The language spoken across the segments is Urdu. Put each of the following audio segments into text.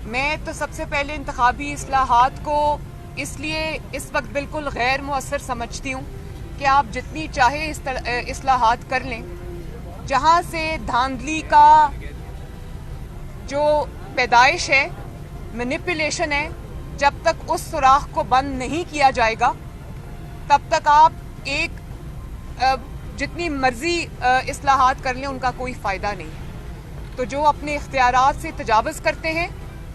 میں تو سب سے پہلے انتخابی اصلاحات کو اس لیے اس وقت بالکل غیر مؤثر سمجھتی ہوں کہ آپ جتنی چاہے اصلاحات کر لیں، جہاں سے دھاندلی کا جو پیدائش ہے، مینیپولیشن ہے، جب تک اس سوراخ کو بند نہیں کیا جائے گا تب تک آپ جتنی مرضی اصلاحات کر لیں ان کا کوئی فائدہ نہیں ہے۔ تو جو اپنے اختیارات سے تجاوز کرتے ہیں،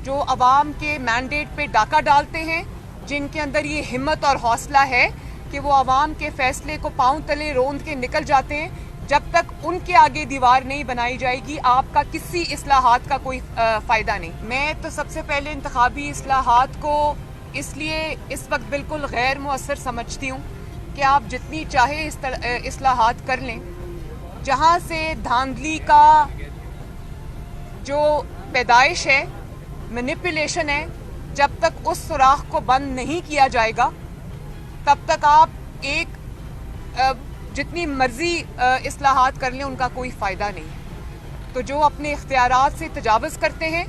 جو عوام کے مینڈیٹ پہ ڈاکہ ڈالتے ہیں، جن کے اندر یہ ہمت اور حوصلہ ہے کہ وہ عوام کے فیصلے کو پاؤں تلے روند کے نکل جاتے ہیں، جب تک ان کے آگے دیوار نہیں بنائی جائے گی آپ کا کسی اصلاحات کا کوئی فائدہ نہیں۔ میں تو سب سے پہلے انتخابی اصلاحات کو اس لیے اس وقت بالکل غیر مؤثر سمجھتی ہوں کہ آپ جتنی چاہے اصلاحات کر لیں، جہاں سے دھاندلی کا جو پیدائش ہے، مینیپولیشن ہے، جب تک اس سوراخ کو بند نہیں کیا جائے گا تب تک آپ جتنی مرضی اصلاحات کر لیں ان کا کوئی فائدہ نہیں ہے۔ تو جو اپنے اختیارات سے تجاوز کرتے ہیں،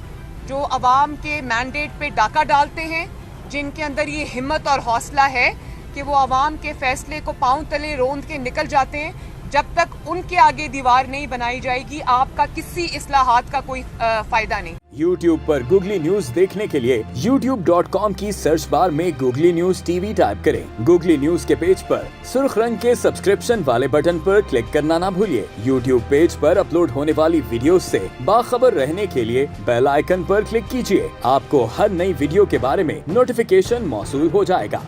جو عوام کے مینڈیٹ پہ ڈاکہ ڈالتے ہیں، جن کے اندر یہ ہمت اور حوصلہ ہے کہ وہ عوام کے فیصلے کو پاؤں تلے روند کے نکل جاتے ہیں، جب تک ان کے آگے دیوار نہیں بنائی جائے گی آپ کا کسی اصلاحات کا کوئی فائدہ نہیں۔ YouTube پر گوگلی نیوز دیکھنے کے لیے youtube.com کی سرچ بار میں googly news T V type کریں۔ گوگلی نیوز کے پیج پر سرخ رنگ کے سبسکرپشن والے بٹن پر کلک کرنا نہ بھولیے۔ YouTube پیج پر اپلوڈ ہونے والی ویڈیوز سے باخبر رہنے کے لیے بیل آئیکن پر کلک کیجیے۔ آپ کو ہر نئی ویڈیو کے بارے میں نوٹیفیکیشن موصول ہو جائے گا۔